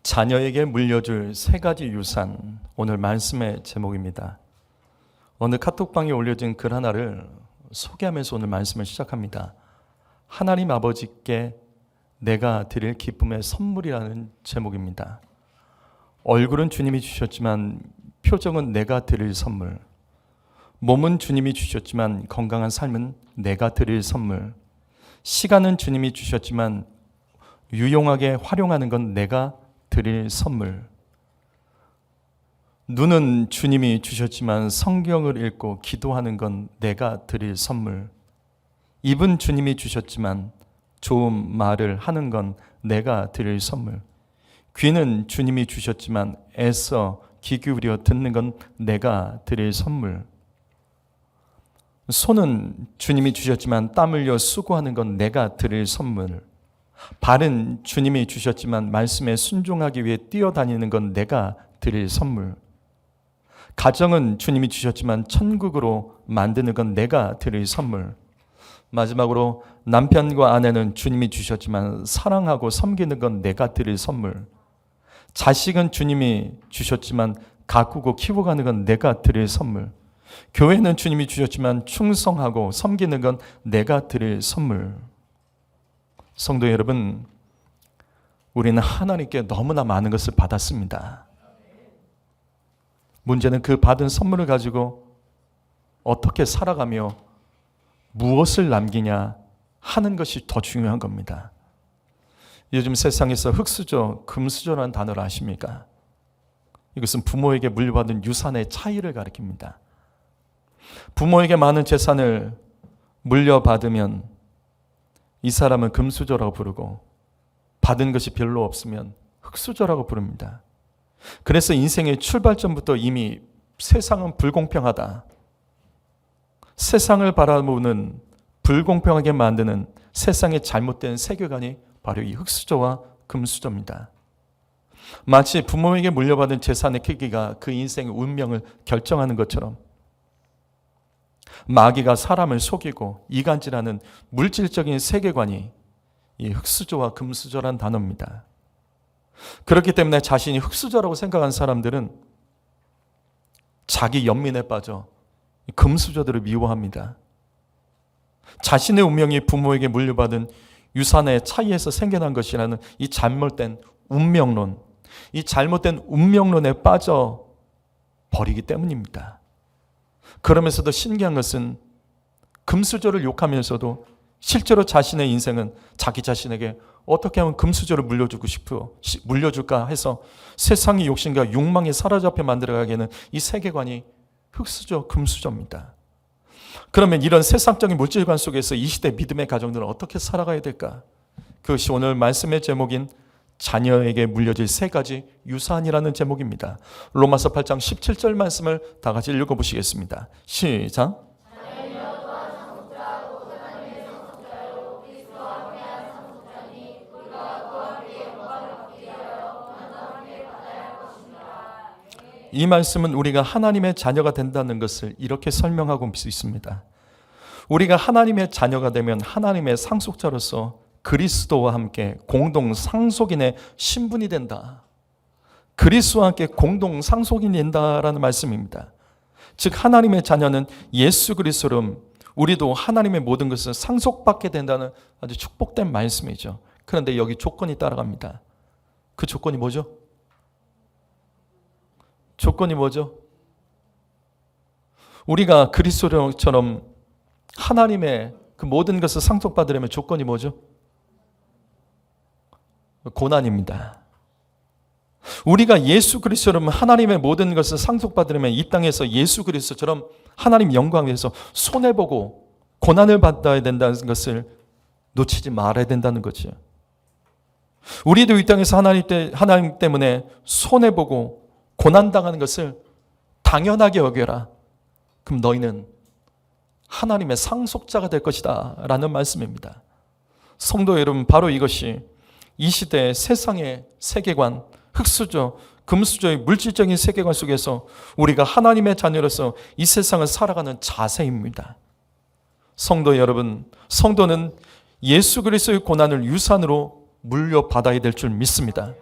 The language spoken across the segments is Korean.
자녀에게 물려줄 세 가지 유산, 오늘 말씀의 제목입니다. 어느 카톡방에 올려진 글 하나를 소개하면서 오늘 말씀을 시작합니다. 하나님 아버지께 내가 드릴 기쁨의 선물이라는 제목입니다. 얼굴은 주님이 주셨지만 표정은 내가 드릴 선물, 몸은 주님이 주셨지만 건강한 삶은 내가 드릴 선물, 시간은 주님이 주셨지만 유용하게 활용하는 건 내가 드릴 선물, 눈은 주님이 주셨지만 성경을 읽고 기도하는 건 내가 드릴 선물, 입은 주님이 주셨지만 좋은 말을 하는 건 내가 드릴 선물, 귀는 주님이 주셨지만 애써 귀 기울여 듣는 건 내가 드릴 선물, 손은 주님이 주셨지만 땀 흘려 수고하는 건 내가 드릴 선물, 발은 주님이 주셨지만 말씀에 순종하기 위해 뛰어다니는 건 내가 드릴 선물, 가정은 주님이 주셨지만 천국으로 만드는 건 내가 드릴 선물, 마지막으로 남편과 아내는 주님이 주셨지만 사랑하고 섬기는 건 내가 드릴 선물, 자식은 주님이 주셨지만 가꾸고 키워가는 건 내가 드릴 선물, 교회는 주님이 주셨지만 충성하고 섬기는 건 내가 드릴 선물. 성도 여러분, 우리는 하나님께 너무나 많은 것을 받았습니다. 문제는 그 받은 선물을 가지고 어떻게 살아가며 무엇을 남기냐 하는 것이 더 중요한 겁니다. 요즘 세상에서 흙수저, 금수저라는 단어를 아십니까? 이것은 부모에게 물려받은 유산의 차이를 가리킵니다. 부모에게 많은 재산을 물려받으면 이 사람은 금수저라고 부르고, 받은 것이 별로 없으면 흙수저라고 부릅니다. 그래서 인생의 출발점부터 이미 세상은 불공평하다, 세상을 바라보는 불공평하게 만드는 세상의 잘못된 세계관이 바로 이 흙수저와 금수저입니다. 마치 부모에게 물려받은 재산의 크기가 그 인생의 운명을 결정하는 것처럼 마귀가 사람을 속이고 이간질하는 물질적인 세계관이 이 흙수저와 금수저란 단어입니다. 그렇기 때문에 자신이 흙수저라고 생각한 사람들은 자기 연민에 빠져 금수저들을 미워합니다. 자신의 운명이 부모에게 물려받은 유산의 차이에서 생겨난 것이라는 이 잘못된 운명론, 이 잘못된 운명론에 빠져 버리기 때문입니다. 그러면서도 신기한 것은 금수저를 욕하면서도 실제로 자신의 인생은 자기 자신에게 어떻게 하면 금수저를 물려줄까 해서 세상의 욕심과 욕망에 사로잡혀 만들어가게 하는 이 세계관이 흙수저, 금수저입니다. 그러면 이런 세상적인 물질관 속에서 이 시대 믿음의 가정들은 어떻게 살아가야 될까? 그것이 오늘 말씀의 제목인 자녀에게 물려질 세 가지 유산이라는 제목입니다. 로마서 8장 17절 말씀을 다 같이 읽어보시겠습니다. 시작. 이 말씀은 우리가 하나님의 자녀가 된다는 것을 이렇게 설명하고 있습니다. 우리가 하나님의 자녀가 되면 하나님의 상속자로서 그리스도와 함께 공동 상속인의 신분이 된다. 그리스도와 함께 공동 상속인이 된다라는 말씀입니다. 즉 하나님의 자녀는 예수 그리스도로 우리도 하나님의 모든 것을 상속받게 된다는 아주 축복된 말씀이죠. 그런데 여기 조건이 따라갑니다. 그 조건이 뭐죠? 조건이 뭐죠? 우리가 그리스도처럼 하나님의 그 모든 것을 상속받으려면 조건이 뭐죠? 고난입니다. 우리가 예수 그리스도처럼 하나님의 모든 것을 상속받으려면 이 땅에서 예수 그리스도처럼 하나님 영광 위해서 손해보고 고난을 받아야 된다는 것을 놓치지 말아야 된다는 거죠. 우리도 이 땅에서 하나님 때문에 손해보고 고난당하는 것을 당연하게 여겨라. 그럼 너희는 하나님의 상속자가 될 것이다 라는 말씀입니다. 성도 여러분, 바로 이것이 이 시대의 세상의 세계관, 흙수저, 금수저의 물질적인 세계관 속에서 우리가 하나님의 자녀로서 이 세상을 살아가는 자세입니다. 성도 여러분, 성도는 예수 그리스도의 고난을 유산으로 물려받아야 될 줄 믿습니다.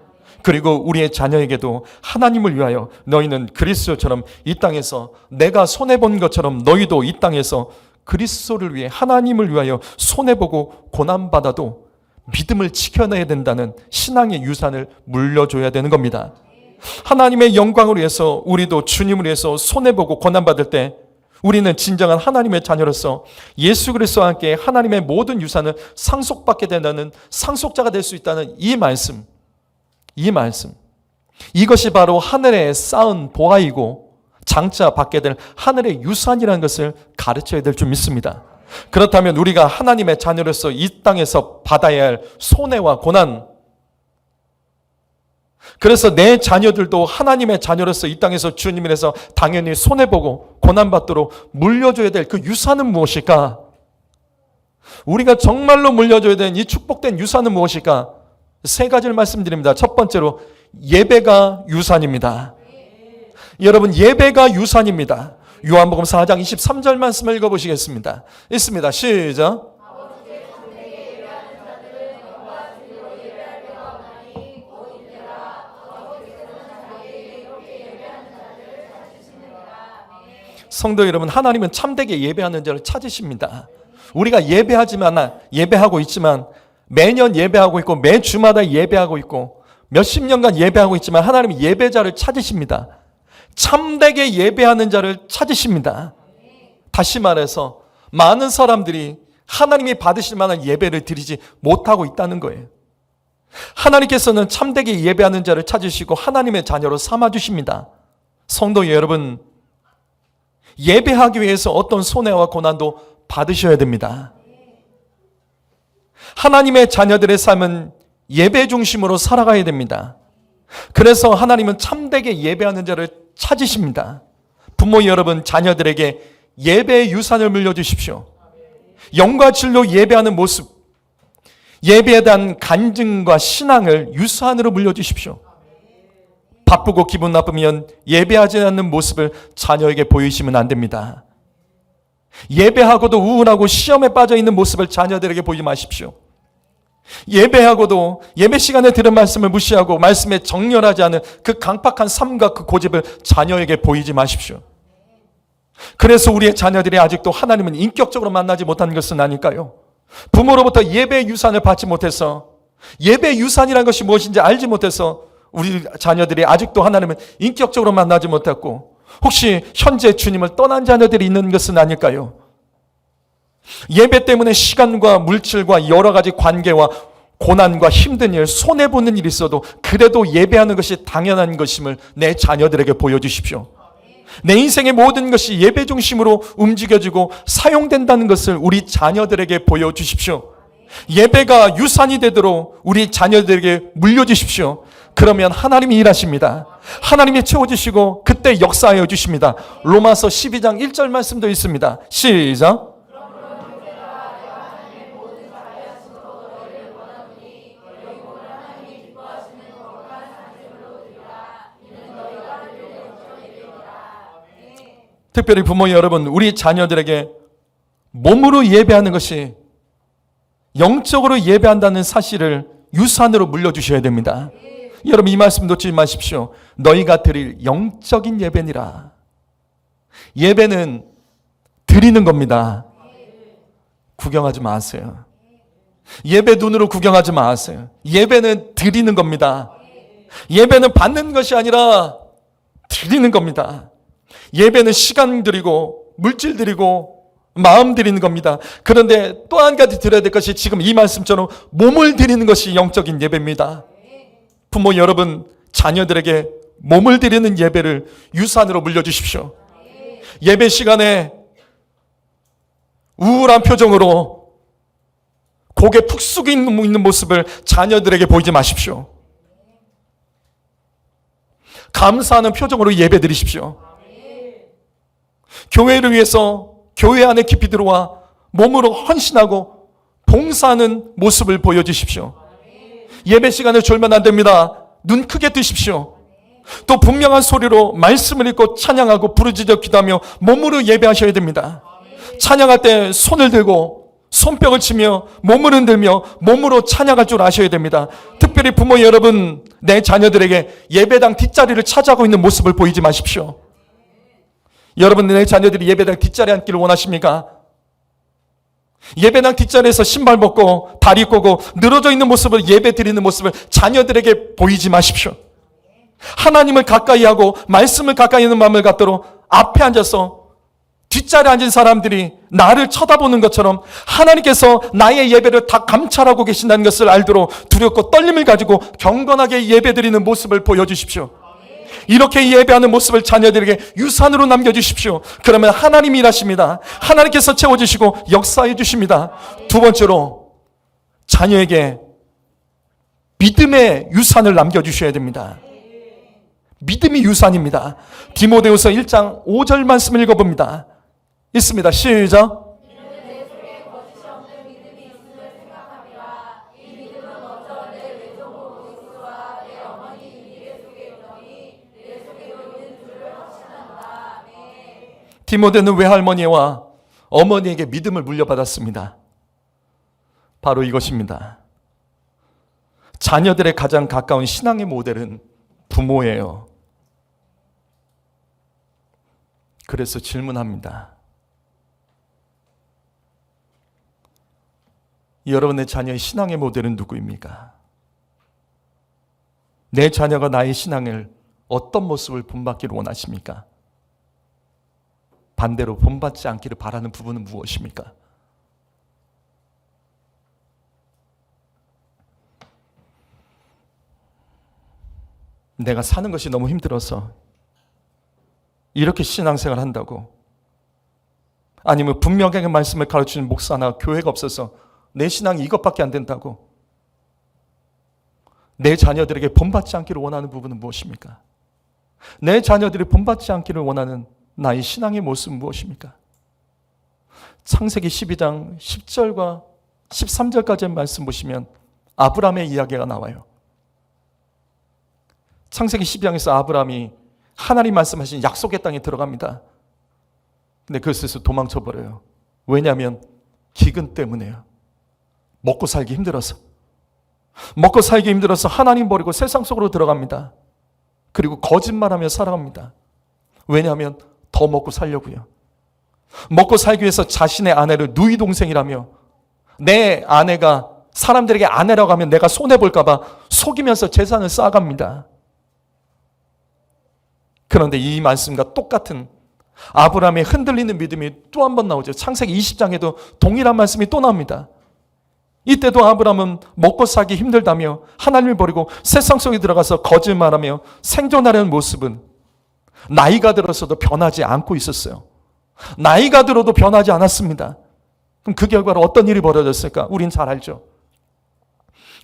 그리고 우리의 자녀에게도 하나님을 위하여 너희는 그리스도처럼 이 땅에서 내가 손해본 것처럼 너희도 이 땅에서 그리스도를 위해 하나님을 위하여 손해보고 고난받아도 믿음을 지켜내야 된다는 신앙의 유산을 물려줘야 되는 겁니다. 하나님의 영광을 위해서 우리도 주님을 위해서 손해보고 고난받을 때 우리는 진정한 하나님의 자녀로서 예수 그리스도와 함께 하나님의 모든 유산을 상속받게 된다는 상속자가 될 수 있다는 이 말씀, 이것이 바로 하늘에 쌓은 보화이고 장차 받게 될 하늘의 유산이라는 것을 가르쳐야 될 줄 믿습니다. 그렇다면 우리가 하나님의 자녀로서 이 땅에서 받아야 할 손해와 고난, 그래서 내 자녀들도 하나님의 자녀로서 이 땅에서 주님에서 당연히 손해보고 고난받도록 물려줘야 될 그 유산은 무엇일까? 우리가 정말로 물려줘야 되는 이 축복된 유산은 무엇일까? 세 가지를 말씀드립니다. 첫 번째로 예배가 유산입니다. 여러분, 예배가 유산입니다. 요한복음 4장 23절 말씀을 읽어보시겠습니다. 있습니다. 시작. 성도 여러분, 하나님은 참되게 예배하는 자를 찾으십니다. 우리가 예배하고 있지만 매년 예배하고 있고 매 주마다 예배하고 있고 몇십 년간 예배하고 있지만 하나님은 예배자를 찾으십니다. 참되게 예배하는 자를 찾으십니다. 다시 말해서 많은 사람들이 하나님이 받으실 만한 예배를 드리지 못하고 있다는 거예요. 하나님께서는 참되게 예배하는 자를 찾으시고 하나님의 자녀로 삼아주십니다. 성도 여러분, 예배하기 위해서 어떤 손해와 고난도 받으셔야 됩니다. 하나님의 자녀들의 삶은 예배 중심으로 살아가야 됩니다. 그래서 하나님은 참되게 예배하는 자를 찾으십니다. 부모 여러분, 자녀들에게 예배의 유산을 물려주십시오. 영과 진로 예배하는 모습, 예배에 대한 간증과 신앙을 유산으로 물려주십시오. 바쁘고 기분 나쁘면 예배하지 않는 모습을 자녀에게 보이시면 안 됩니다. 예배하고도 우울하고 시험에 빠져 있는 모습을 자녀들에게 보이지 마십시오. 예배하고도 예배 시간에 들은 말씀을 무시하고 말씀에 정렬하지 않은 그 강팍한 삶과 그 고집을 자녀에게 보이지 마십시오. 그래서 우리의 자녀들이 아직도 하나님은 인격적으로 만나지 못한 것은 아닐까요? 부모로부터 예배의 유산을 받지 못해서, 예배의 유산이라는 것이 무엇인지 알지 못해서 우리 자녀들이 아직도 하나님은 인격적으로 만나지 못했고, 혹시 현재 주님을 떠난 자녀들이 있는 것은 아닐까요? 예배 때문에 시간과 물질과 여러 가지 관계와 고난과 힘든 일, 손해보는 일이 있어도 그래도 예배하는 것이 당연한 것임을 내 자녀들에게 보여주십시오. 내 인생의 모든 것이 예배 중심으로 움직여지고 사용된다는 것을 우리 자녀들에게 보여주십시오. 예배가 유산이 되도록 우리 자녀들에게 물려주십시오. 그러면 하나님이 일하십니다. 하나님이 채워주시고 그때 역사하여 주십니다. 로마서 12장 1절 말씀도 있습니다. 시작. 특별히 부모 여러분, 우리 자녀들에게 몸으로 예배하는 것이 영적으로 예배한다는 사실을 유산으로 물려주셔야 됩니다. 여러분, 이 말씀 놓치지 마십시오. 너희가 드릴 영적인 예배니라. 예배는 드리는 겁니다. 구경하지 마세요. 예배 눈으로 구경하지 마세요. 예배는 드리는 겁니다. 예배는 받는 것이 아니라 드리는 겁니다. 예배는 시간 드리고 물질 드리고 마음 드리는 겁니다. 그런데 또 한 가지 드려야 될 것이 지금 이 말씀처럼 몸을 드리는 것이 영적인 예배입니다. 부모 여러분, 자녀들에게 몸을 드리는 예배를 유산으로 물려주십시오. 예배 시간에 우울한 표정으로 고개 푹 숙여 있는 모습을 자녀들에게 보이지 마십시오. 감사하는 표정으로 예배 드리십시오. 교회를 위해서 교회 안에 깊이 들어와 몸으로 헌신하고 봉사하는 모습을 보여주십시오. 예배 시간에 졸면 안 됩니다. 눈 크게 뜨십시오. 또 분명한 소리로 말씀을 읽고 찬양하고 부르짖어 기도하며 몸으로 예배하셔야 됩니다. 찬양할 때 손을 들고 손뼉을 치며 몸을 흔들며 몸으로 찬양할 줄 아셔야 됩니다. 특별히 부모 여러분, 내 자녀들에게 예배당 뒷자리를 차지하고 있는 모습을 보이지 마십시오. 여러분, 내 자녀들이 예배당 뒷자리에 앉기를 원하십니까? 예배당 뒷자리에서 신발 벗고 다리 꼬고 늘어져 있는 모습을, 예배 드리는 모습을 자녀들에게 보이지 마십시오. 하나님을 가까이 하고 말씀을 가까이 하는 마음을 갖도록 앞에 앉아서 뒷자리에 앉은 사람들이 나를 쳐다보는 것처럼 하나님께서 나의 예배를 다 감찰하고 계신다는 것을 알도록 두렵고 떨림을 가지고 경건하게 예배드리는 모습을 보여주십시오. 이렇게 예배하는 모습을 자녀들에게 유산으로 남겨주십시오. 그러면 하나님이 일하십니다. 하나님께서 채워주시고 역사해 주십니다. 두 번째로, 자녀에게 믿음의 유산을 남겨주셔야 됩니다. 믿음이 유산입니다. 디모데후서 1장 5절 말씀 읽어봅니다. 있습니다. 시작. 디모데는 외할머니와 어머니에게 믿음을 물려받았습니다. 바로 이것입니다. 자녀들의 가장 가까운 신앙의 모델은 부모예요. 그래서 질문합니다. 여러분의 자녀의 신앙의 모델은 누구입니까? 내 자녀가 나의 신앙을 어떤 모습을 본받기를 원하십니까? 반대로 본받지 않기를 바라는 부분은 무엇입니까? 내가 사는 것이 너무 힘들어서 이렇게 신앙생활 한다고, 아니면 분명하게 말씀을 가르치는 목사나 교회가 없어서 내 신앙이 이것밖에 안 된다고 내 자녀들에게 본받지 않기를 원하는 부분은 무엇입니까? 내 자녀들이 본받지 않기를 원하는 나의 신앙의 모습은 무엇입니까? 창세기 12장 10절과 13절까지의 말씀 보시면 아브라함의 이야기가 나와요. 창세기 12장에서 아브라함이 하나님 말씀하신 약속의 땅에 들어갑니다. 근데 그것에서 도망쳐버려요. 왜냐하면 기근 때문에요. 먹고 살기 힘들어서 하나님 버리고 세상 속으로 들어갑니다. 그리고 거짓말하며 살아갑니다. 왜냐하면 더 먹고 살려고요. 먹고 살기 위해서 자신의 아내를 누이 동생이라며, 내 아내가 사람들에게 아내라고 하면 내가 손해볼까 봐 속이면서 재산을 쌓아갑니다. 그런데 이 말씀과 똑같은 아브라함의 흔들리는 믿음이 또 한 번 나오죠. 창세기 20장에도 동일한 말씀이 또 나옵니다. 이때도 아브라함은 먹고 살기 힘들다며 하나님을 버리고 세상 속에 들어가서 거짓말하며 생존하려는 모습은 나이가 들어서도 변하지 않고 있었어요. 나이가 들어도 변하지 않았습니다. 그럼 그 결과로 어떤 일이 벌어졌을까? 우린 잘 알죠.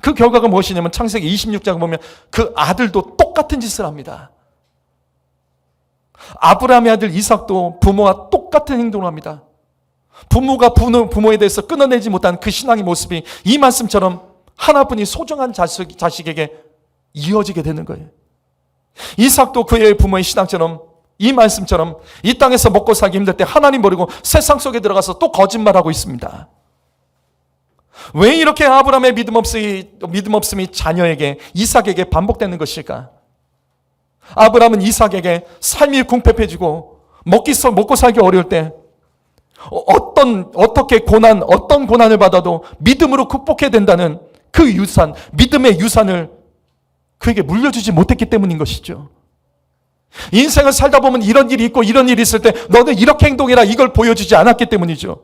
그 결과가 무엇이냐면 창세기 26장 보면 그 아들도 똑같은 짓을 합니다. 아브라함의 아들 이삭도 부모와 똑같은 행동을 합니다. 부모가 부모에 대해서 끊어내지 못한 그 신앙의 모습이 이 말씀처럼 하나뿐이 소중한 자식에게 이어지게 되는 거예요. 이삭도 그의 부모의 신앙처럼, 이 말씀처럼 이 땅에서 먹고 살기 힘들 때 하나님 버리고 세상 속에 들어가서 또 거짓말하고 있습니다. 왜 이렇게 아브라함의 믿음 없음이 자녀에게, 이삭에게 반복되는 것일까? 아브라함은 이삭에게 삶이 궁핍해지고 먹고 살기 어려울 때 어떤 고난을 받아도 믿음으로 극복해야 된다는 그 유산, 믿음의 유산을 그에게 물려주지 못했기 때문인 것이죠. 인생을 살다 보면 이런 일이 있고 이런 일이 있을 때 너는 이렇게 행동해라, 이걸 보여주지 않았기 때문이죠.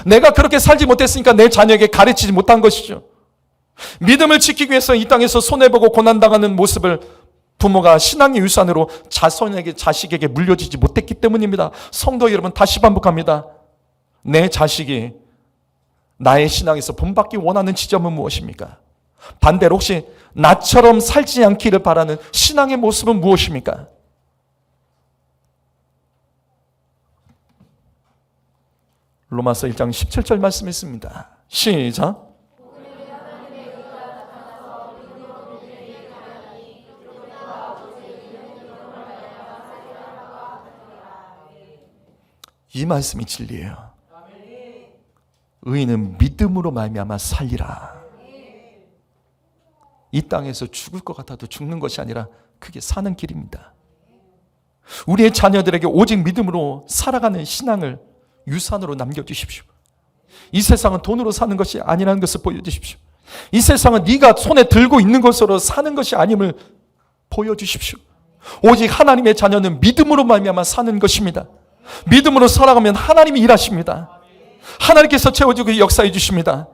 내가 그렇게 살지 못했으니까 내 자녀에게 가르치지 못한 것이죠. 믿음을 지키기 위해서 이 땅에서 손해보고 고난당하는 모습을 부모가 신앙의 유산으로 자식에게 물려주지 못했기 때문입니다. 성도 여러분, 다시 반복합니다. 내 자식이 나의 신앙에서 본받기 원하는 지점은 무엇입니까? 반대로 혹시 나처럼 살지 않기를 바라는 신앙의 모습은 무엇입니까? 로마서 1장 17절 말씀 있습니다. 시작. 이 말씀이 진리예요. 의인은 믿음으로 말미암아 살리라. 이 땅에서 죽을 것 같아도 죽는 것이 아니라 그게 사는 길입니다. 우리의 자녀들에게 오직 믿음으로 살아가는 신앙을 유산으로 남겨주십시오. 이 세상은 돈으로 사는 것이 아니라는 것을 보여주십시오. 이 세상은 네가 손에 들고 있는 것으로 사는 것이 아님을 보여주십시오. 오직 하나님의 자녀는 믿음으로 말미암아 사는 것입니다. 믿음으로 살아가면 하나님이 일하십니다. 하나님께서 채워주고 역사해 주십니다.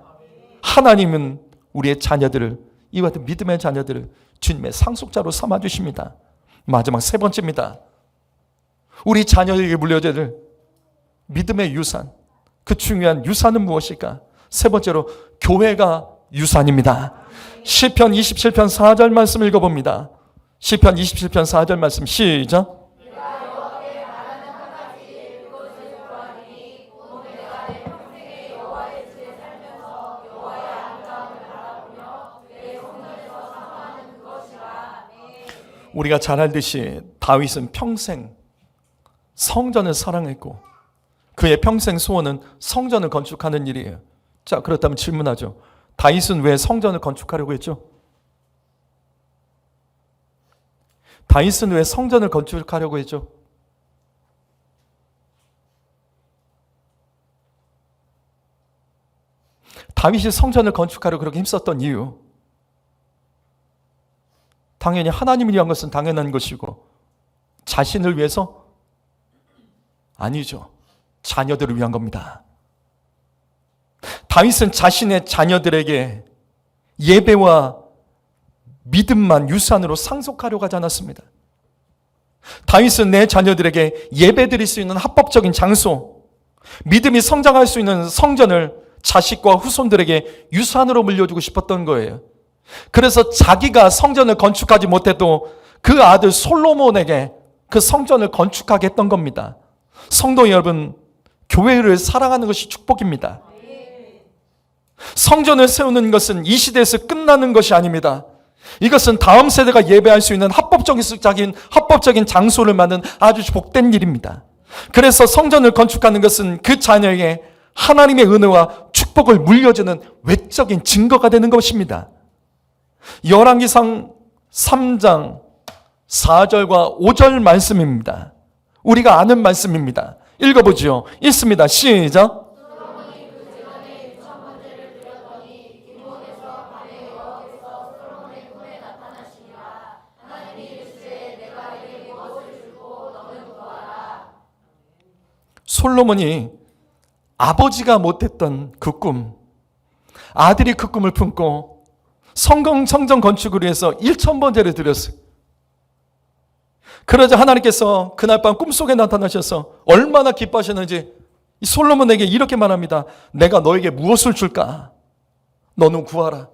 하나님은 우리의 자녀들을, 이와 같은 믿음의 자녀들을 주님의 상속자로 삼아주십니다. 마지막 세 번째입니다. 우리 자녀에게 물려줘야 될 믿음의 유산, 그 중요한 유산은 무엇일까? 세 번째로 교회가 유산입니다. 시편 27편 4절 말씀 읽어봅니다. 시편 27편 4절 말씀 시작. 우리가 잘 알듯이 다윗은 평생 성전을 사랑했고 그의 평생 소원은 성전을 건축하는 일이에요. 자, 그렇다면 질문하죠. 다윗은 왜 성전을 건축하려고 했죠? 다윗은 왜 성전을 건축하려고 했죠? 다윗이 성전을 건축하려고 그렇게 힘썼던 이유, 당연히 하나님을 위한 것은 당연한 것이고 자신을 위해서? 아니죠. 자녀들을 위한 겁니다. 다윗은 자신의 자녀들에게 예배와 믿음만 유산으로 상속하려고 하지 않았습니다. 다윗은 내 자녀들에게 예배 드릴 수 있는 합법적인 장소, 믿음이 성장할 수 있는 성전을 자식과 후손들에게 유산으로 물려주고 싶었던 거예요. 그래서 자기가 성전을 건축하지 못해도 그 아들 솔로몬에게 그 성전을 건축하게 했던 겁니다. 성도 여러분, 교회를 사랑하는 것이 축복입니다. 성전을 세우는 것은 이 시대에서 끝나는 것이 아닙니다. 이것은 다음 세대가 예배할 수 있는 합법적인 장소를 만든 아주 복된 일입니다. 그래서 성전을 건축하는 것은 그 자녀에게 하나님의 은혜와 축복을 물려주는 외적인 증거가 되는 것입니다. 열왕기상 3장 4절과 5절 말씀입니다. 우리가 아는 말씀입니다. 읽어보죠. 읽습니다. 시작. 솔로몬이 아버지가 못했던 그 꿈, 아들이 그 꿈을 품고 성전 건축을 위해서 1,000번제를 드렸어요. 그러자 하나님께서 그날 밤 꿈속에 나타나셔서 얼마나 기뻐하셨는지 이 솔로몬에게 이렇게 말합니다. 내가 너에게 무엇을 줄까? 너는 구하라.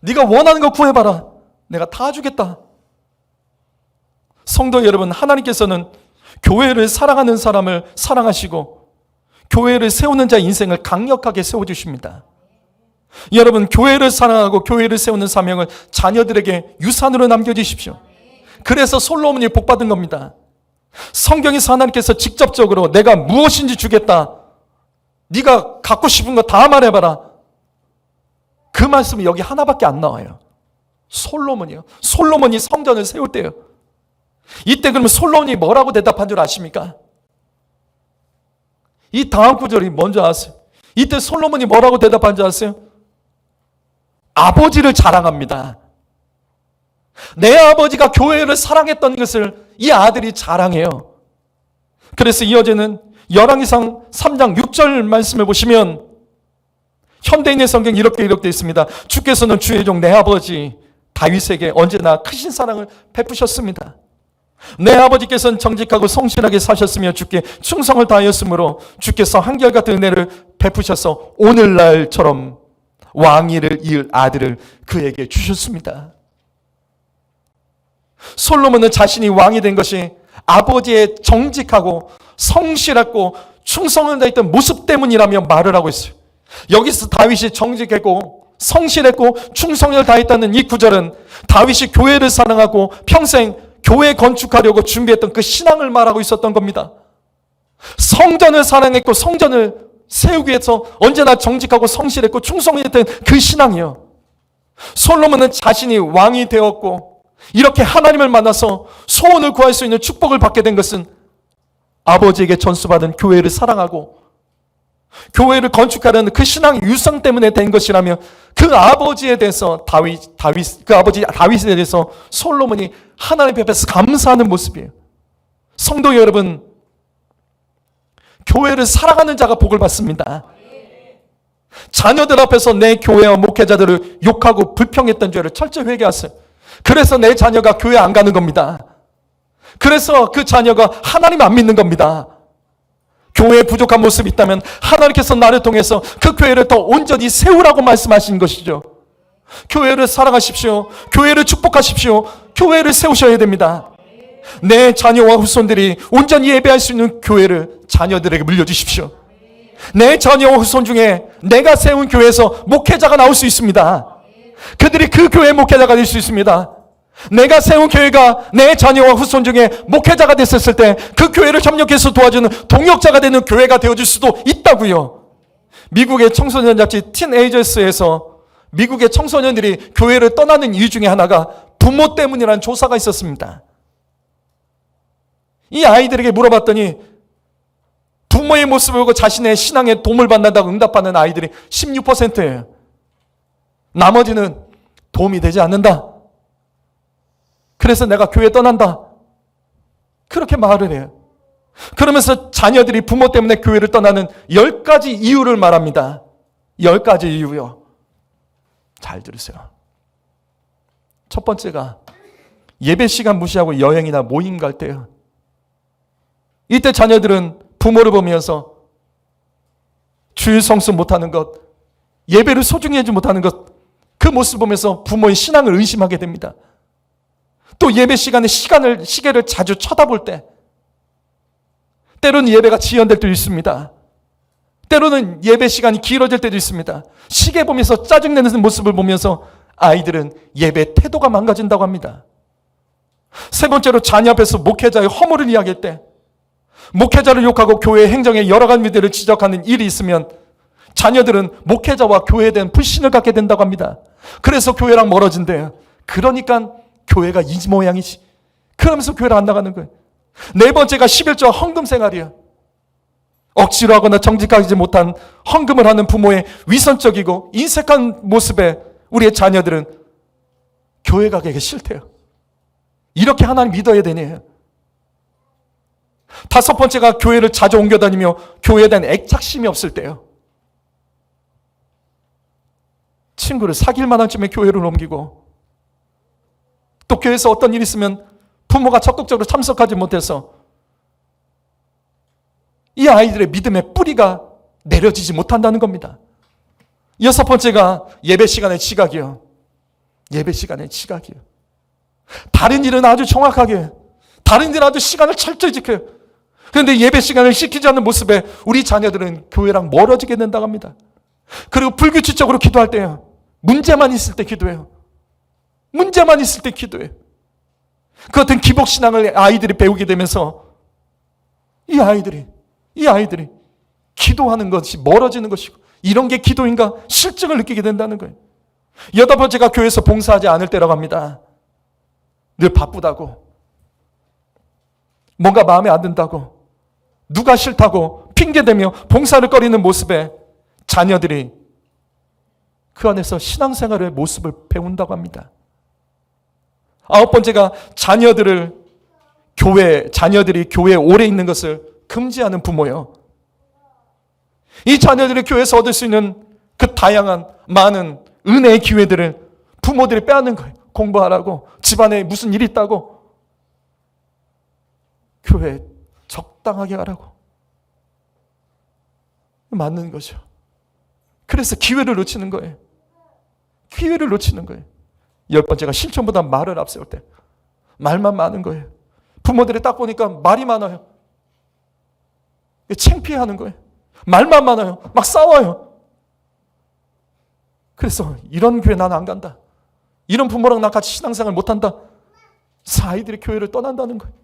네가 원하는 거 구해봐라. 내가 다 주겠다. 성도 여러분, 하나님께서는 교회를 사랑하는 사람을 사랑하시고 교회를 세우는 자의 인생을 강력하게 세워주십니다. 여러분, 교회를 사랑하고 교회를 세우는 사명을 자녀들에게 유산으로 남겨주십시오. 그래서 솔로몬이 복받은 겁니다. 성경에서 하나님께서 직접적으로 내가 무엇인지 주겠다. 네가 갖고 싶은 거 다 말해봐라. 그 말씀이 여기 하나밖에 안 나와요. 솔로몬이요. 솔로몬이 성전을 세울 때요. 이때 그러면 솔로몬이 뭐라고 대답한 줄 아십니까? 이 다음 구절이 뭔지 아세요? 이때 솔로몬이 뭐라고 대답한 줄 아세요? 아버지를 자랑합니다. 내 아버지가 교회를 사랑했던 것을 이 아들이 자랑해요. 그래서 이어지는 열왕기상 3장 6절 말씀을 보시면 현대인의 성경 이렇게 기록되어 있습니다. 주께서는 주의 종 내 아버지 다윗에게 언제나 크신 사랑을 베푸셨습니다. 내 아버지께서는 정직하고 성실하게 사셨으며 주께 충성을 다하였으므로 주께서 한결같은 은혜를 베푸셔서 오늘날처럼 왕위를 이을 아들을 그에게 주셨습니다. 솔로몬은 자신이 왕이 된 것이 아버지의 정직하고 성실하고 충성을 다했던 모습 때문이라며 말을 하고 있어요. 여기서 다윗이 정직했고 성실했고 충성을 다했다는 이 구절은 다윗이 교회를 사랑하고 평생 교회 건축하려고 준비했던 그 신앙을 말하고 있었던 겁니다. 성전을 사랑했고 성전을 세우기 위해서 언제나 정직하고 성실했고 충성했던 그 신앙이요. 솔로몬은 자신이 왕이 되었고 이렇게 하나님을 만나서 소원을 구할 수 있는 축복을 받게 된 것은 아버지에게 전수받은 교회를 사랑하고 교회를 건축하려는 그 신앙의 유성 때문에 된 것이라며 그 아버지에 대해서 그 아버지 다윗에 대해서 솔로몬이 하나님 앞에서 감사하는 모습이에요. 성도 여러분, 교회를 사랑하는 자가 복을 받습니다. 자녀들 앞에서 내 교회와 목회자들을 욕하고 불평했던 죄를 철저히 회개하세요. 그래서 내 자녀가 교회 안 가는 겁니다. 그래서 그 자녀가 하나님 안 믿는 겁니다. 교회에 부족한 모습이 있다면 하나님께서 나를 통해서 그 교회를 더 온전히 세우라고 말씀하신 것이죠. 교회를 사랑하십시오. 교회를 축복하십시오. 교회를 세우셔야 됩니다. 내 자녀와 후손들이 온전히 예배할 수 있는 교회를 자녀들에게 물려주십시오. 내 자녀와 후손 중에 내가 세운 교회에서 목회자가 나올 수 있습니다. 그들이 그 교회의 목회자가 될 수 있습니다. 내가 세운 교회가 내 자녀와 후손 중에 목회자가 됐었을 때 그 교회를 협력해서 도와주는 동역자가 되는 교회가 되어줄 수도 있다고요. 미국의 청소년 잡지 틴에이저스에서 미국의 청소년들이 교회를 떠나는 이유 중에 하나가 부모 때문이라는 조사가 있었습니다. 이 아이들에게 물어봤더니 부모의 모습을 보고 자신의 신앙에 도움을 받는다고 응답하는 아이들이 16%예요. 나머지는 도움이 되지 않는다. 그래서 내가 교회 떠난다. 그렇게 말을 해요. 그러면서 자녀들이 부모 때문에 교회를 떠나는 10가지 이유를 말합니다. 10가지 이유요. 잘 들으세요. 첫 번째가 예배 시간 무시하고 여행이나 모임 갈 때요. 이때 자녀들은 부모를 보면서 주일 성수 못하는 것, 예배를 소중히 하지 못하는 것, 그 모습을 보면서 부모의 신앙을 의심하게 됩니다. 또 예배 시간에 시계를 자주 쳐다볼 때 때로는 예배가 지연될 때도 있습니다. 때로는 예배 시간이 길어질 때도 있습니다. 시계 보면서 짜증내는 모습을 보면서 아이들은 예배 태도가 망가진다고 합니다. 세 번째로 자녀 앞에서 목회자의 허물을 이야기할 때 목회자를 욕하고 교회 행정에 여러 가지 문제를 지적하는 일이 있으면 자녀들은 목회자와 교회에 대한 불신을 갖게 된다고 합니다. 그래서 교회랑 멀어진대요. 그러니까 교회가 이 모양이지. 그러면서 교회를 안 나가는 거예요. 네 번째가 11조 헌금 생활이에요. 억지로 하거나 정직하지 못한 헌금을 하는 부모의 위선적이고 인색한 모습에 우리의 자녀들은 교회 가기가 싫대요. 이렇게 하나님 믿어야 되네요. 다섯 번째가 교회를 자주 옮겨 다니며 교회에 대한 애착심이 없을 때요. 친구를 사귈 만한 쯤에 교회를 옮기고 또 교회에서 어떤 일이 있으면 부모가 적극적으로 참석하지 못해서 이 아이들의 믿음의 뿌리가 내려지지 못한다는 겁니다. 여섯 번째가 예배 시간의 지각이요. 예배 시간의 지각이요. 다른 일은 아주 정확하게, 다른 일은 아주 시간을 철저히 지켜요. 그런데 예배 시간을 지키지 않는 모습에 우리 자녀들은 교회랑 멀어지게 된다고 합니다. 그리고 불규칙적으로 기도할 때요. 문제만 있을 때 기도해요. 문제만 있을 때 기도해요. 그 같은 기복신앙을 아이들이 배우게 되면서 이 아이들이 기도하는 것이 멀어지는 것이고 이런 게 기도인가 실증을 느끼게 된다는 거예요. 여덟 번째가 교회에서 봉사하지 않을 때라고 합니다. 늘 바쁘다고, 뭔가 마음에 안 든다고, 누가 싫다고 핑계대며 봉사를 꺼리는 모습에 자녀들이 그 안에서 신앙생활의 모습을 배운다고 합니다. 아홉 번째가 자녀들이 교회에 오래 있는 것을 금지하는 부모요. 이 자녀들이 교회에서 얻을 수 있는 그 다양한 많은 은혜의 기회들을 부모들이 빼앗는 거예요. 공부하라고, 집안에 무슨 일이 있다고, 교회 적당하게 하라고. 맞는 거죠. 그래서 기회를 놓치는 거예요. 기회를 놓치는 거예요. 열 번째가 실천보다 말을 앞세울 때 말만 많은 거예요. 부모들이 딱 보니까 말이 많아요. 창피해하는 거예요. 말만 많아요. 막 싸워요. 그래서 이런 교회 난 안 간다. 이런 부모랑 나 같이 신앙생활 못한다. 그래서 아이들이 교회를 떠난다는 거예요.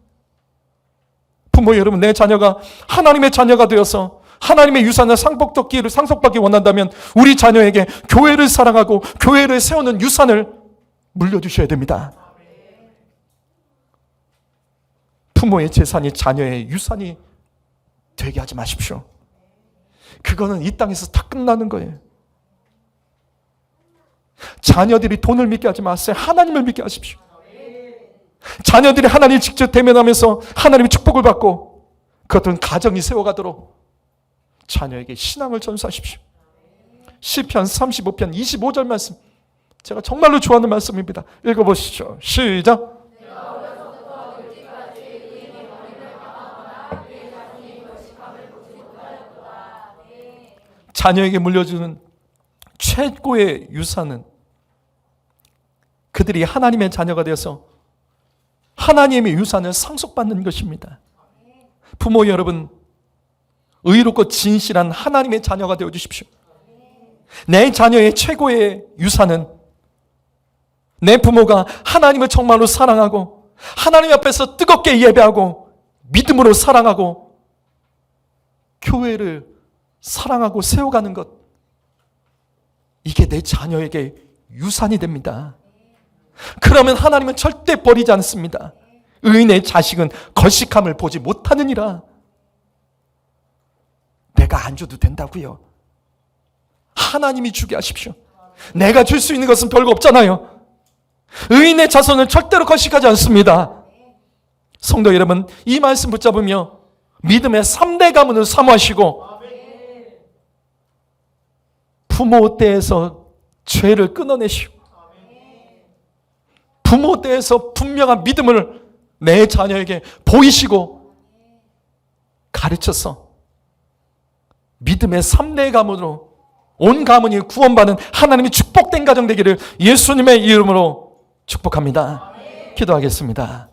부모 여러분, 내 자녀가 하나님의 자녀가 되어서 하나님의 유산을 상속받기 원한다면 우리 자녀에게 교회를 사랑하고 교회를 세우는 유산을 물려주셔야 됩니다. 부모의 재산이 자녀의 유산이 되게 하지 마십시오. 그거는 이 땅에서 다 끝나는 거예요. 자녀들이 돈을 믿게 하지 마세요. 하나님을 믿게 하십시오. 자녀들이 하나님을 직접 대면하면서 하나님의 축복을 받고 그것들은 가정이 세워가도록 자녀에게 신앙을 전수하십시오. 시편 35편 25절 말씀, 제가 정말로 좋아하는 말씀입니다. 읽어보시죠. 시작. 자녀에게 물려주는 최고의 유산은 그들이 하나님의 자녀가 되어서 하나님의 유산을 상속받는 것입니다. 부모 여러분, 의롭고 진실한 하나님의 자녀가 되어 주십시오. 내 자녀의 최고의 유산은 내 부모가 하나님을 정말로 사랑하고 하나님 앞에서 뜨겁게 예배하고 믿음으로 사랑하고 교회를 사랑하고 세워가는 것, 이게 내 자녀에게 유산이 됩니다. 그러면 하나님은 절대 버리지 않습니다. 의인의 자식은 거식함을 보지 못하느니라. 내가 안 줘도 된다고요. 하나님이 주게 하십시오. 내가 줄 수 있는 것은 별거 없잖아요. 의인의 자손은 절대로 거식하지 않습니다. 성도 여러분, 이 말씀 붙잡으며 믿음의 3대 가문을 사모하시고 부모 때에서 죄를 끊어내시고 부모 때에서 분명한 믿음을 내 자녀에게 보이시고 가르쳐서 믿음의 3대 가문으로 온 가문이 구원받는 하나님의 축복된 가정 되기를 예수님의 이름으로 축복합니다. 기도하겠습니다.